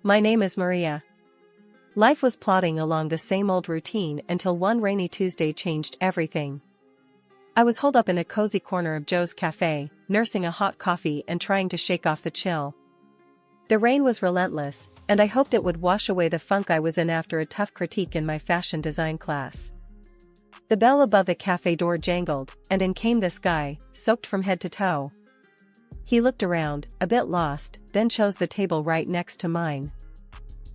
My name is Maria. Life was plodding along the same old routine until one rainy Tuesday changed everything. I was holed up in a cozy corner of Joe's cafe, nursing a hot coffee and trying to shake off the chill. The rain was relentless, and I hoped it would wash away the funk I was in after a tough critique in my fashion design class. The bell above the cafe door jangled, and in came this guy, soaked from head to toe. He looked around, a bit lost, then chose the table right next to mine.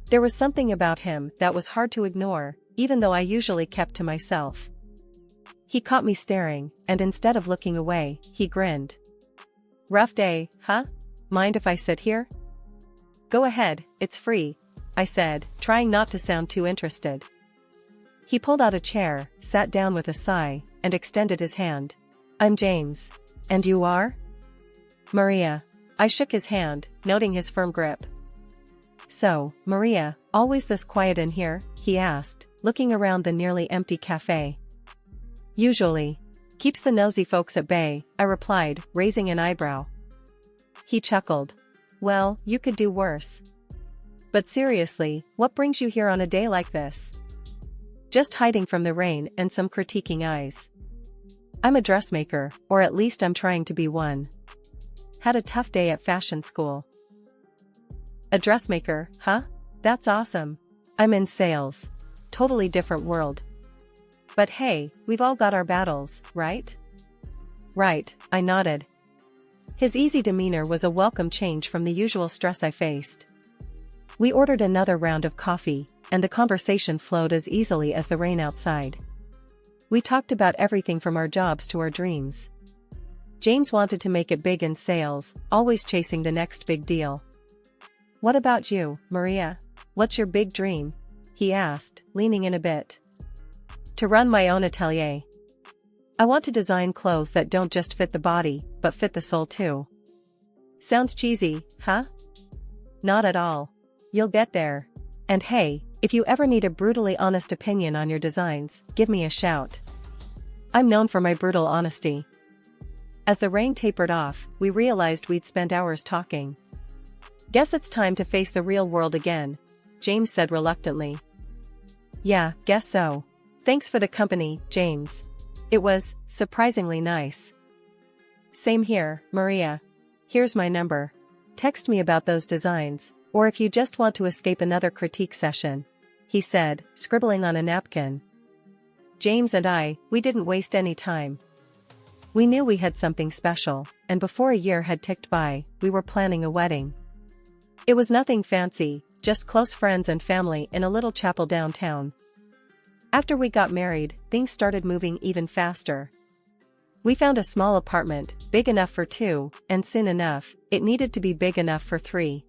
There was something about him that was hard to ignore, even though I usually kept to myself. He caught me staring, and instead of looking away, he grinned. "Rough day, huh? Mind if I sit here?" "Go ahead, it's free," I said, trying not to sound too interested. He pulled out a chair, sat down with a sigh, and extended his hand. "I'm James. And you are?" "Maria." I shook his hand, noting his firm grip. "So, Maria, always this quiet in here?" he asked, looking around the nearly empty cafe. "Usually. Keeps the nosy folks at bay," I replied, raising an eyebrow. He chuckled. "Well, you could do worse. But seriously, what brings you here on a day like this?" "Just hiding from the rain and some critiquing eyes. I'm a dressmaker, or at least I'm trying to be one. Had a tough day at fashion school." "A dressmaker, huh? That's awesome. I'm in sales. Totally different world. But hey, we've all got our battles, right?" "Right," I nodded. His easy demeanor was a welcome change from the usual stress I faced. We ordered another round of coffee, and the conversation flowed as easily as the rain outside. We talked about everything from our jobs to our dreams. James wanted to make it big in sales, always chasing the next big deal. "What about you, Maria? What's your big dream?" he asked, leaning in a bit. "To run my own atelier. I want to design clothes that don't just fit the body, but fit the soul too." "Sounds cheesy, huh?" "Not at all. You'll get there. And hey, if you ever need a brutally honest opinion on your designs, give me a shout. I'm known for my brutal honesty." As the rain tapered off, we realized we'd spent hours talking. "Guess it's time to face the real world again," James said reluctantly. "Yeah, guess so. Thanks for the company, James. It was surprisingly nice." "Same here, Maria. Here's my number. Text me about those designs, or if you just want to escape another critique session," he said, scribbling on a napkin. James and we didn't waste any time. We knew we had something special, and before a year had ticked by, we were planning a wedding. It was nothing fancy, just close friends and family in a little chapel downtown. After we got married, things started moving even faster. We found a small apartment, big enough for two, and soon enough, it needed to be big enough for three.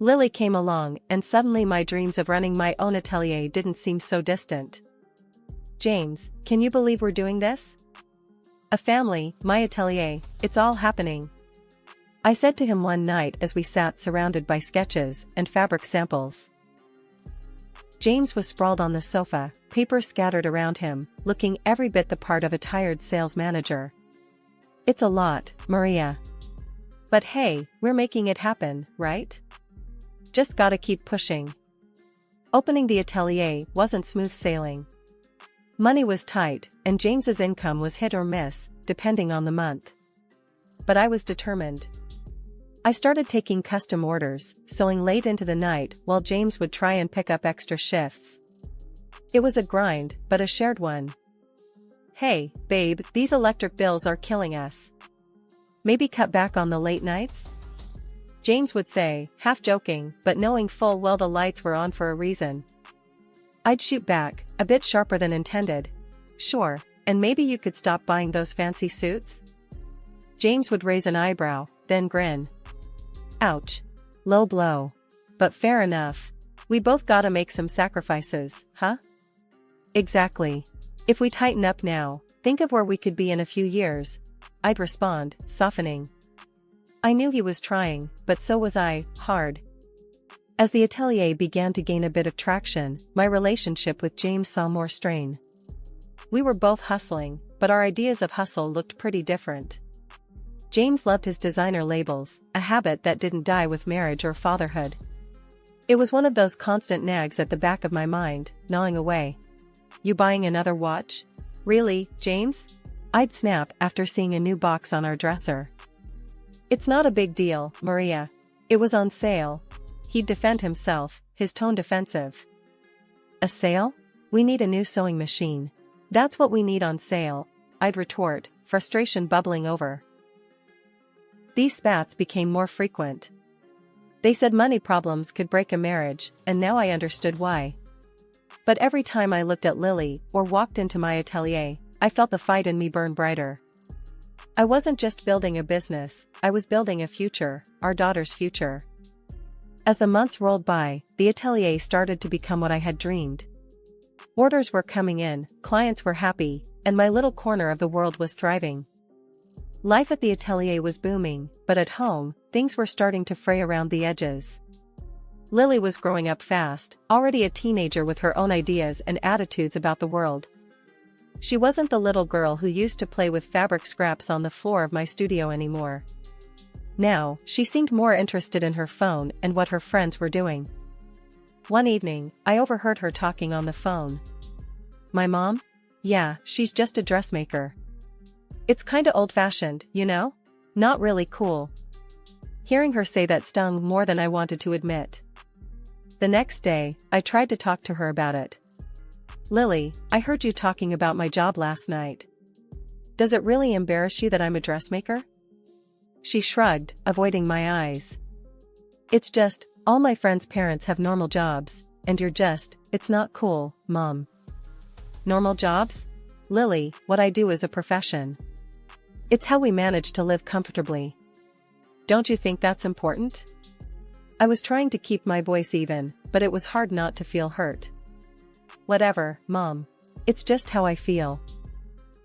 Lily came along, and suddenly my dreams of running my own atelier didn't seem so distant. "James, can you believe we're doing this? A family, my atelier, it's all happening," I said to him one night as we sat surrounded by sketches and fabric samples. James was sprawled on the sofa, papers scattered around him, looking every bit the part of a tired sales manager. "It's a lot, Maria. But hey, we're making it happen, right? Just gotta keep pushing." Opening the atelier wasn't smooth sailing. Money was tight, and James's income was hit or miss, depending on the month. But I was determined. I started taking custom orders, sewing late into the night while James would try and pick up extra shifts. It was a grind, but a shared one. "Hey, babe, these electric bills are killing us. Maybe cut back on the late nights?" James would say, half joking, but knowing full well the lights were on for a reason. I'd shoot back, a bit sharper than intended. "Sure, and maybe you could stop buying those fancy suits?" James would raise an eyebrow, then grin. Ouch. Low blow. But fair enough. We both gotta make some sacrifices, huh? Exactly. If we tighten up now, think of where we could be in a few years, I'd respond, softening. I knew he was trying, but so was I, hard. As the atelier began to gain a bit of traction, my relationship with James saw more strain. We were both hustling, but our ideas of hustle looked pretty different. James loved his designer labels, a habit that didn't die with marriage or fatherhood. It was one of those constant nags at the back of my mind, gnawing away. You buying another watch? Really, James? I'd snap after seeing a new box on our dresser. It's not a big deal, Maria. It was on sale. He'd defend himself, his tone defensive. A sale? We need a new sewing machine. That's what we need on sale, I'd retort, frustration bubbling over. These spats became more frequent. They said money problems could break a marriage, and now I understood why. But every time I looked at Lily or walked into my atelier, I felt the fight in me burn brighter. I wasn't just building a business, I was building a future, our daughter's future. As the months rolled by, the atelier started to become what I had dreamed. Orders were coming in, clients were happy, and my little corner of the world was thriving. Life at the atelier was booming, but at home, things were starting to fray around the edges. Lily was growing up fast, already a teenager with her own ideas and attitudes about the world. She wasn't the little girl who used to play with fabric scraps on the floor of my studio anymore. Now, she seemed more interested in her phone and what her friends were doing. One evening, I overheard her talking on the phone. My mom? Yeah, she's just a dressmaker. It's kinda old-fashioned, you know? Not really cool. Hearing her say that stung more than I wanted to admit. The next day, I tried to talk to her about it. Lily, I heard you talking about my job last night. Does it really embarrass you that I'm a dressmaker? She shrugged, avoiding my eyes. It's just, all my friends' parents have normal jobs, and it's not cool, Mom. Normal jobs? Lily, what I do is a profession. It's how we manage to live comfortably. Don't you think that's important? I was trying to keep my voice even, but it was hard not to feel hurt. Whatever, Mom. It's just how I feel.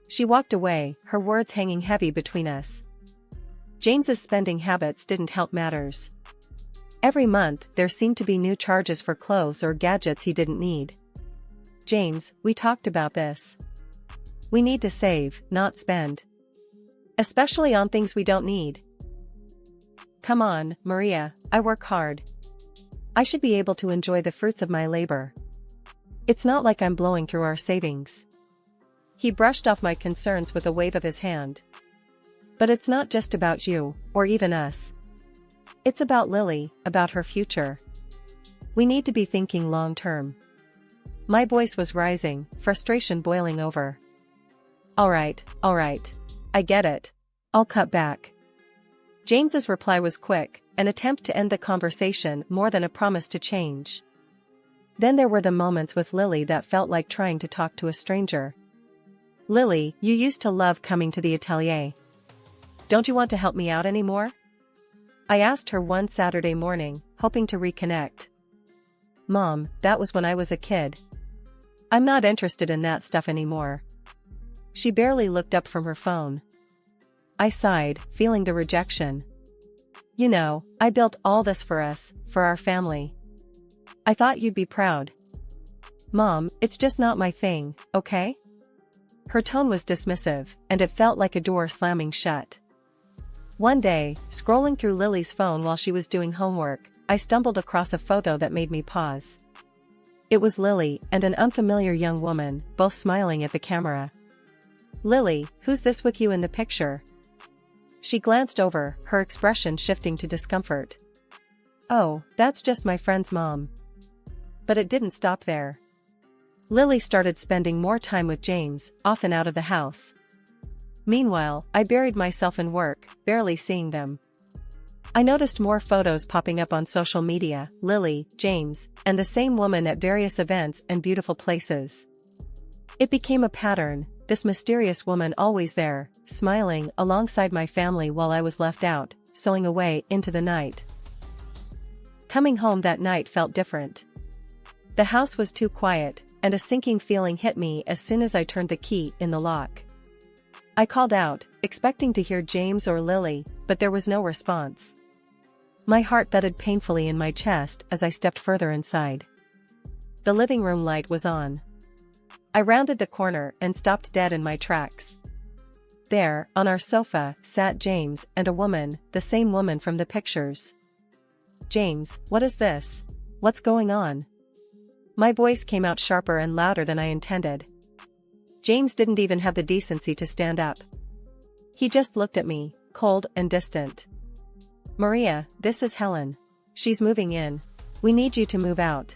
She walked away, her words hanging heavy between us. James's spending habits didn't help matters. Every month, there seemed to be new charges for clothes or gadgets he didn't need. James, we talked about this. We need to save, not spend. Especially on things we don't need. Come on, Maria, I work hard. I should be able to enjoy the fruits of my labor. It's not like I'm blowing through our savings. He brushed off my concerns with a wave of his hand. But it's not just about you, or even us. It's about Lily, about her future. We need to be thinking long-term. My voice was rising, frustration boiling over. All right. I get it. I'll cut back. James's reply was quick, an attempt to end the conversation more than a promise to change. Then there were the moments with Lily that felt like trying to talk to a stranger. Lily, you used to love coming to the atelier. Don't you want to help me out anymore? I asked her one Saturday morning, hoping to reconnect. Mom, that was when I was a kid. I'm not interested in that stuff anymore. She barely looked up from her phone. I sighed, feeling the rejection. You know, I built all this for us, for our family. I thought you'd be proud. Mom, it's just not my thing, okay? Her tone was dismissive, and it felt like a door slamming shut. One day, scrolling through Lily's phone while she was doing homework, I stumbled across a photo that made me pause. It was Lily and an unfamiliar young woman, both smiling at the camera. Lily, who's this with you in the picture? She glanced over, her expression shifting to discomfort. Oh, that's just my friend's mom. But it didn't stop there. Lily started spending more time with James, often out of the house. Meanwhile, I buried myself in work, barely seeing them. I noticed more photos popping up on social media, Lily, James, and the same woman at various events and beautiful places. It became a pattern, this mysterious woman always there, smiling alongside my family while I was left out, sewing away into the night. Coming home that night felt different. The house was too quiet, and a sinking feeling hit me as soon as I turned the key in the lock. I called out, expecting to hear James or Lily, but there was no response. My heart thudded painfully in my chest as I stepped further inside. The living room light was on. I rounded the corner and stopped dead in my tracks. There, on our sofa, sat James and a woman, the same woman from the pictures. James, what is this? What's going on? My voice came out sharper and louder than I intended. James didn't even have the decency to stand up. He just looked at me, cold and distant. Maria, this is Helen. She's moving in. We need you to move out.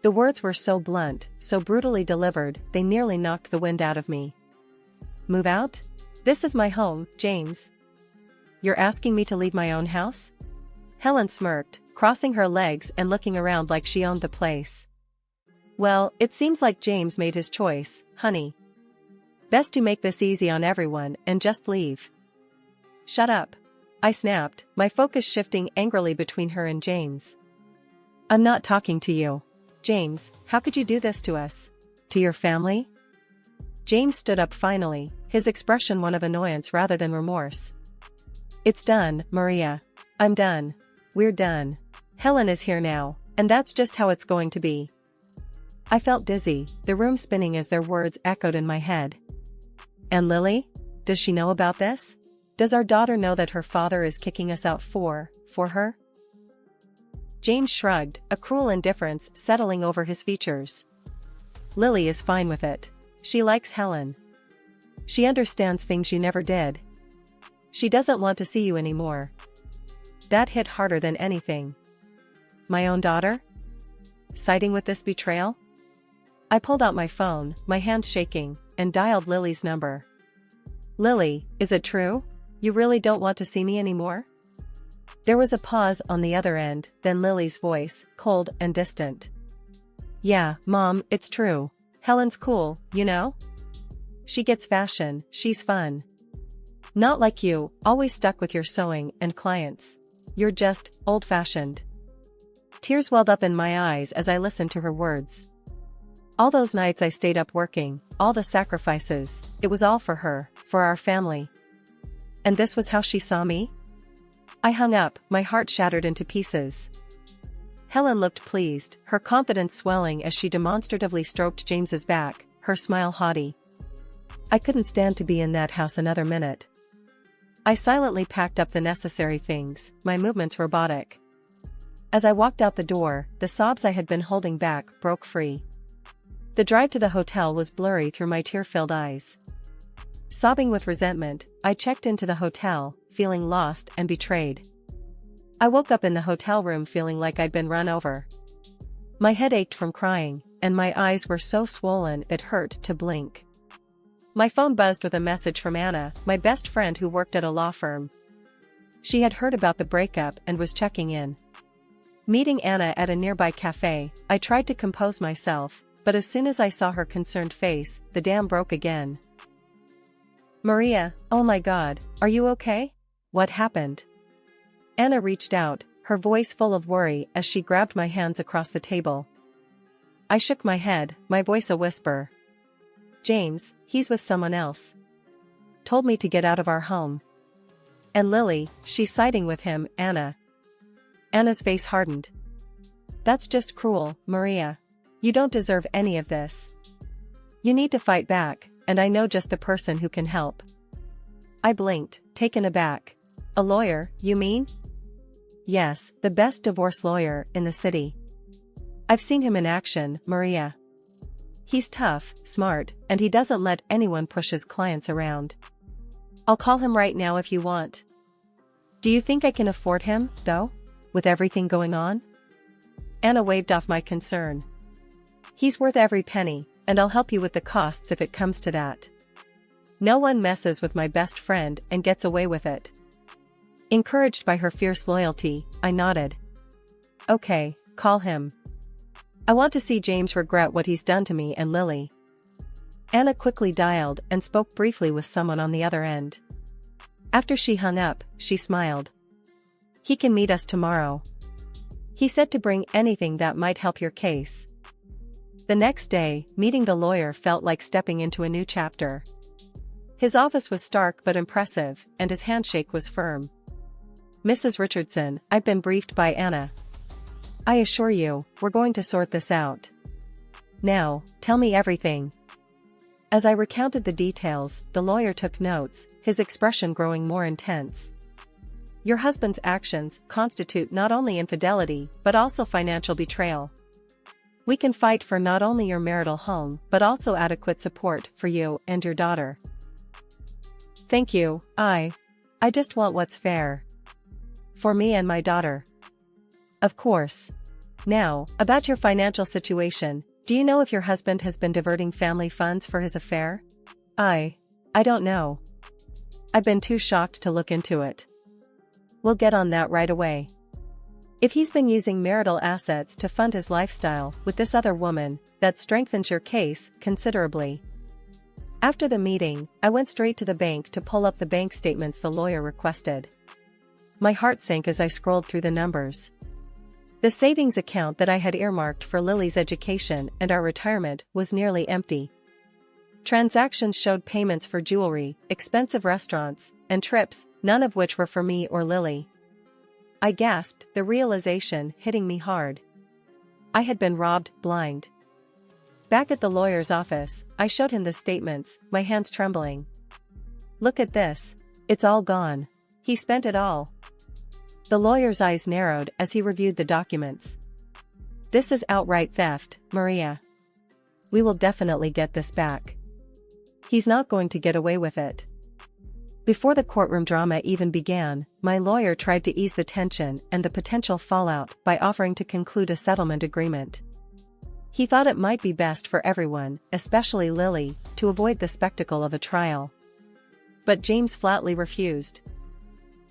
The words were so blunt, so brutally delivered, they nearly knocked the wind out of me. Move out? This is my home, James. You're asking me to leave my own house? Helen smirked, crossing her legs and looking around like she owned the place. Well, it seems like James made his choice, honey. Best to make this easy on everyone and just leave. Shut up. I snapped, my focus shifting angrily between her and James. I'm not talking to you. James, how could you do this to us? To your family? James stood up finally, his expression one of annoyance rather than remorse. It's done, Maria. I'm done. We're done. Helen is here now, and that's just how it's going to be. I felt dizzy, the room spinning as their words echoed in my head. And Lily? Does she know about this? Does our daughter know that her father is kicking us out for her? James shrugged, a cruel indifference settling over his features. Lily is fine with it. She likes Helen. She understands things you never did. She doesn't want to see you anymore. That hit harder than anything. My own daughter? Siding with this betrayal? I pulled out my phone, my hand shaking, and dialed Lily's number. Lily, is it true? You really don't want to see me anymore? There was a pause on the other end, then Lily's voice, cold and distant. Yeah, Mom, it's true. Helen's cool, you know? She gets fashion, she's fun. Not like you, always stuck with your sewing and clients. You're just old-fashioned. Tears welled up in my eyes as I listened to her words. All those nights I stayed up working, all the sacrifices, it was all for her, for our family. And this was how she saw me? I hung up, my heart shattered into pieces. Helen looked pleased, her confidence swelling as she demonstratively stroked James's back, her smile haughty. I couldn't stand to be in that house another minute. I silently packed up the necessary things, my movements robotic. As I walked out the door, the sobs I had been holding back broke free. The drive to the hotel was blurry through my tear-filled eyes. Sobbing with resentment, I checked into the hotel, feeling lost and betrayed. I woke up in the hotel room feeling like I'd been run over. My head ached from crying, and my eyes were so swollen it hurt to blink. My phone buzzed with a message from Anna, my best friend who worked at a law firm. She had heard about the breakup and was checking in. Meeting Anna at a nearby cafe, I tried to compose myself, but as soon as I saw her concerned face, the dam broke again. Maria, oh my God, are you okay? What happened? Anna reached out, her voice full of worry as she grabbed my hands across the table. I shook my head, my voice a whisper. James, he's with someone else. Told me to get out of our home. And Lily, she's siding with him, Anna. Anna's face hardened. That's just cruel, Maria. You don't deserve any of this. You need to fight back, and I know just the person who can help. I blinked, taken aback. A lawyer, you mean? Yes, the best divorce lawyer in the city. I've seen him in action, Maria. He's tough, smart, and he doesn't let anyone push his clients around. I'll call him right now if you want. Do you think I can afford him, though? With everything going on? Anna waved off my concern. He's worth every penny, and I'll help you with the costs if it comes to that. No one messes with my best friend and gets away with it. Encouraged by her fierce loyalty, I nodded. Okay, call him. I want to see James regret what he's done to me and Lily. Anna quickly dialed and spoke briefly with someone on the other end. After she hung up, she smiled. He can meet us tomorrow. He said to bring anything that might help your case. The next day, meeting the lawyer felt like stepping into a new chapter. His office was stark but impressive, and his handshake was firm. Mrs. Richardson, I've been briefed by Anna. I assure you, we're going to sort this out. Now, tell me everything. As I recounted the details, the lawyer took notes, his expression growing more intense. Your husband's actions constitute not only infidelity but also financial betrayal. We can fight for not only your marital home but also adequate support for you and your daughter. Thank you. I just want what's fair. For me and my daughter. Of course. Now, about your financial situation, do you know if your husband has been diverting family funds for his affair? I don't know. I've been too shocked to look into it. We'll get on that right away. If he's been using marital assets to fund his lifestyle with this other woman, that strengthens your case considerably. After the meeting, I went straight to the bank to pull up the bank statements the lawyer requested. My heart sank as I scrolled through the numbers. The savings account that I had earmarked for Lily's education and our retirement was nearly empty. Transactions showed payments for jewelry, expensive restaurants, and trips, none of which were for me or Lily. I gasped, the realization hitting me hard. I had been robbed blind. Back at the lawyer's office, I showed him the statements, my hands trembling. Look at this. It's all gone. He spent it all. The lawyer's eyes narrowed as he reviewed the documents. This is outright theft, Maria. We will definitely get this back. He's not going to get away with it. Before the courtroom drama even began, my lawyer tried to ease the tension and the potential fallout by offering to conclude a settlement agreement. He thought it might be best for everyone, especially Lily, to avoid the spectacle of a trial. But James flatly refused.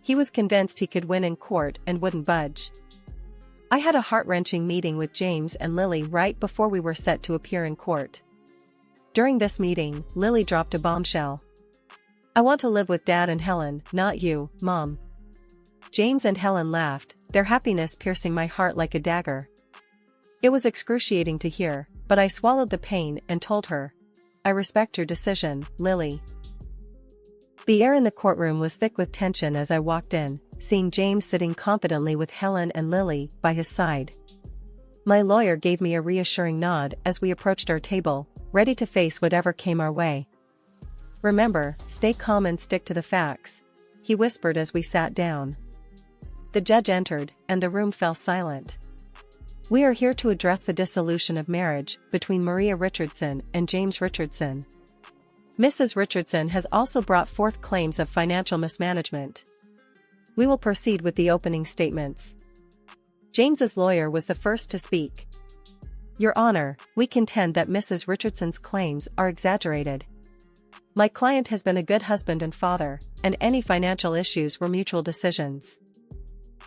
He was convinced he could win in court and wouldn't budge. I had a heart-wrenching meeting with James and Lily right before we were set to appear in court. During this meeting, Lily dropped a bombshell. I want to live with Dad and Helen, not you, Mom. James and Helen laughed, their happiness piercing my heart like a dagger. It was excruciating to hear, but I swallowed the pain and told her. I respect your decision, Lily. The air in the courtroom was thick with tension as I walked in, seeing James sitting confidently with Helen and Lily by his side. My lawyer gave me a reassuring nod as we approached our table, ready to face whatever came our way. Remember, stay calm and stick to the facts, he whispered as we sat down. The judge entered, and the room fell silent. We are here to address the dissolution of marriage between Maria Richardson and James Richardson. Mrs. Richardson has also brought forth claims of financial mismanagement. We will proceed with the opening statements. James's lawyer was the first to speak. Your Honor, we contend that Mrs. Richardson's claims are exaggerated. My client has been a good husband and father, and any financial issues were mutual decisions.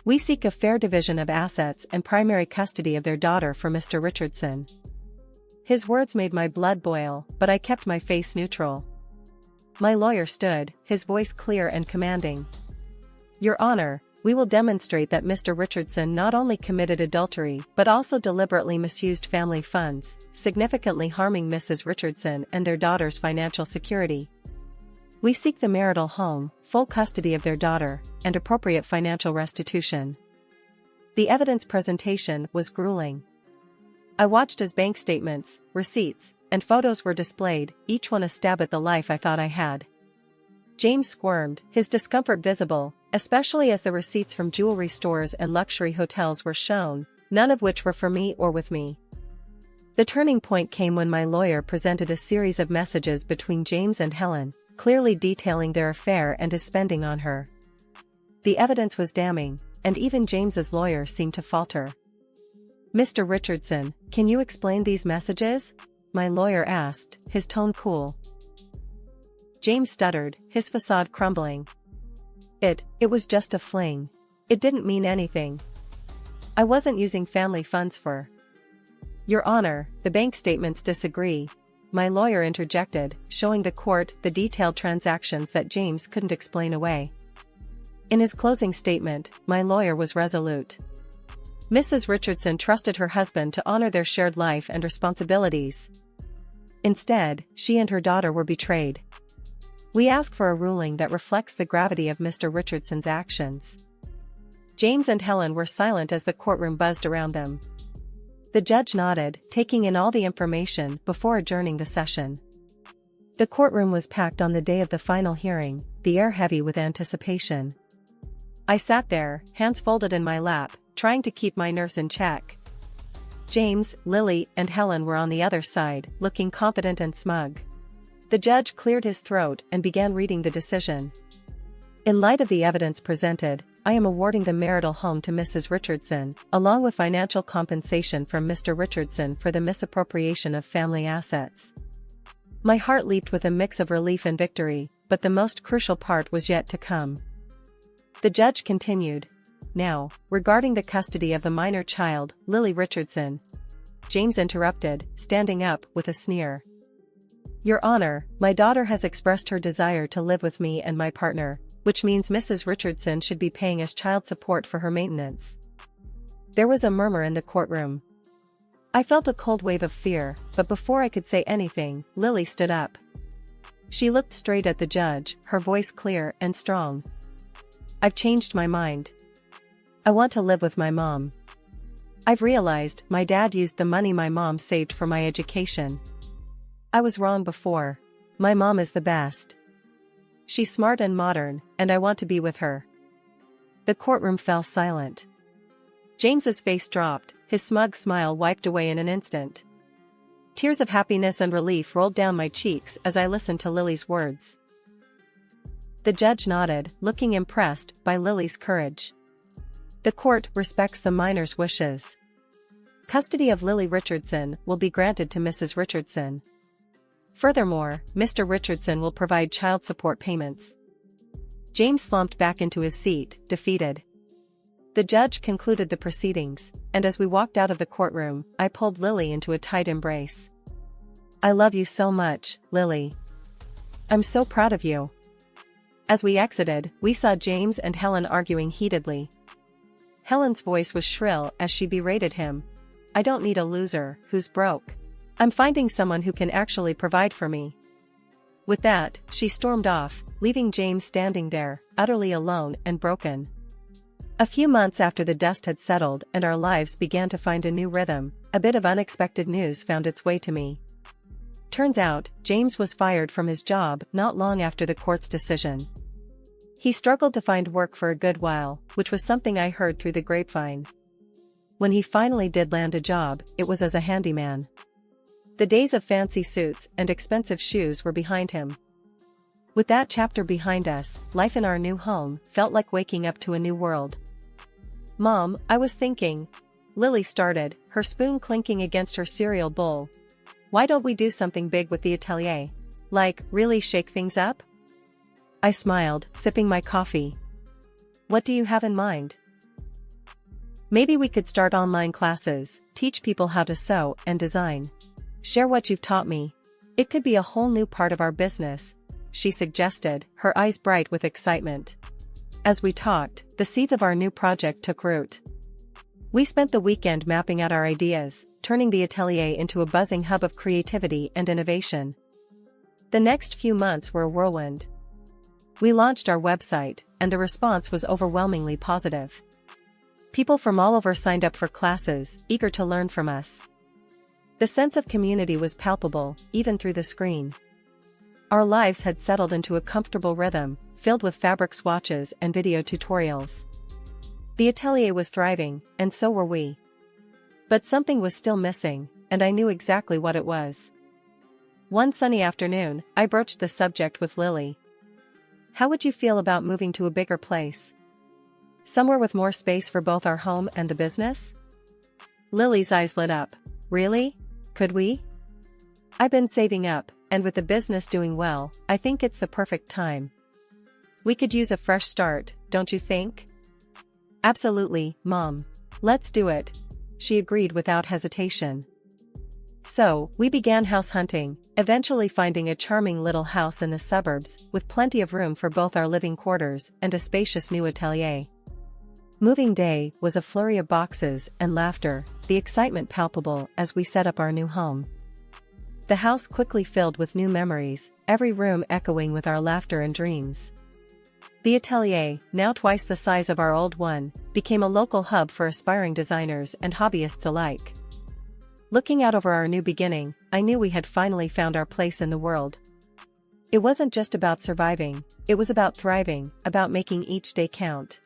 We seek a fair division of assets and primary custody of their daughter for Mr. Richardson. His words made my blood boil, but I kept my face neutral. My lawyer stood, his voice clear and commanding. Your Honor, we will demonstrate that Mr. Richardson not only committed adultery but also deliberately misused family funds, significantly harming Mrs. Richardson and their daughter's financial security. We seek the marital home, full custody of their daughter, and appropriate financial restitution. The evidence presentation was grueling. I watched as bank statements, receipts, and photos were displayed, each one a stab at the life I thought I had. James squirmed, his discomfort visible, especially as the receipts from jewelry stores and luxury hotels were shown, none of which were for me or with me. The turning point came when my lawyer presented a series of messages between James and Helen, clearly detailing their affair and his spending on her. The evidence was damning, and even James's lawyer seemed to falter. Mr. Richardson, can you explain these messages? My lawyer asked, his tone cool. James stuttered, his facade crumbling. It was just a fling. It didn't mean anything. I wasn't using family funds for. Your Honor, the bank statements disagree. My lawyer interjected, showing the court the detailed transactions that James couldn't explain away. In his closing statement, my lawyer was resolute. Mrs. Richardson trusted her husband to honor their shared life and responsibilities. Instead, she and her daughter were betrayed. We ask for a ruling that reflects the gravity of Mr. Richardson's actions. James and Helen were silent as the courtroom buzzed around them. The judge nodded, taking in all the information before adjourning the session. The courtroom was packed on the day of the final hearing, the air heavy with anticipation. I sat there, hands folded in my lap, trying to keep my nerves in check. James, Lily, and Helen were on the other side, looking confident and smug. The judge cleared his throat and began reading the decision. In light of the evidence presented, I am awarding the marital home to Mrs. Richardson, along with financial compensation from Mr. Richardson for the misappropriation of family assets. My heart leaped with a mix of relief and victory, but the most crucial part was yet to come. The judge continued. Now, regarding the custody of the minor child, Lily Richardson. James interrupted, standing up with a sneer. Your Honor, my daughter has expressed her desire to live with me and my partner, which means Mrs. Richardson should be paying us child support for her maintenance. There was a murmur in the courtroom. I felt a cold wave of fear, but before I could say anything, Lily stood up. She looked straight at the judge, her voice clear and strong. I've changed my mind. I want to live with my mom. I've realized my dad used the money my mom saved for my education. I was wrong before. My mom is the best. She's smart and modern, and I want to be with her. The courtroom fell silent. James's face dropped, his smug smile wiped away in an instant. Tears of happiness and relief rolled down my cheeks as I listened to Lily's words. The judge nodded, looking impressed by Lily's courage. The court respects the minor's wishes. Custody of Lily Richardson will be granted to Mrs. Richardson. Furthermore, Mr. Richardson will provide child support payments. James slumped back into his seat, defeated. The judge concluded the proceedings, and as we walked out of the courtroom, I pulled Lily into a tight embrace. I love you so much, Lily. I'm so proud of you. As we exited, we saw James and Helen arguing heatedly. Helen's voice was shrill as she berated him. I don't need a loser who's broke. I'm finding someone who can actually provide for me. With that, she stormed off, leaving James standing there, utterly alone and broken. A few months after the dust had settled and our lives began to find a new rhythm, a bit of unexpected news found its way to me. Turns out, James was fired from his job not long after the court's decision. He struggled to find work for a good while, which was something I heard through the grapevine. When he finally did land a job, it was as a handyman. The days of fancy suits and expensive shoes were behind him. With that chapter behind us, life in our new home felt like waking up to a new world. Mom, I was thinking. Lily started, her spoon clinking against her cereal bowl. Why don't we do something big with the atelier? Like, really shake things up? I smiled, sipping my coffee. What do you have in mind? Maybe we could start online classes, teach people how to sew and design. Share what you've taught me. It could be a whole new part of our business, she suggested, her eyes bright with excitement. As we talked, the seeds of our new project took root. We spent the weekend mapping out our ideas, turning the atelier into a buzzing hub of creativity and innovation. The next few months were a whirlwind. We launched our website, and the response was overwhelmingly positive. People from all over signed up for classes, eager to learn from us. The sense of community was palpable, even through the screen. Our lives had settled into a comfortable rhythm, filled with fabric swatches and video tutorials. The atelier was thriving, and so were we. But something was still missing, and I knew exactly what it was. One sunny afternoon, I broached the subject with Lily. How would you feel about moving to a bigger place? Somewhere with more space for both our home and the business? Lily's eyes lit up. Really? Could we? I've been saving up, and with the business doing well, I think it's the perfect time. We could use a fresh start, don't you think? Absolutely, Mom. Let's do it, she agreed without hesitation. So, we began house hunting, eventually finding a charming little house in the suburbs, with plenty of room for both our living quarters and a spacious new atelier. Moving day was a flurry of boxes and laughter, the excitement palpable as we set up our new home. The house quickly filled with new memories, every room echoing with our laughter and dreams. The atelier, now twice the size of our old one, became a local hub for aspiring designers and hobbyists alike. Looking out over our new beginning, I knew we had finally found our place in the world. It wasn't just about surviving, it was about thriving, about making each day count.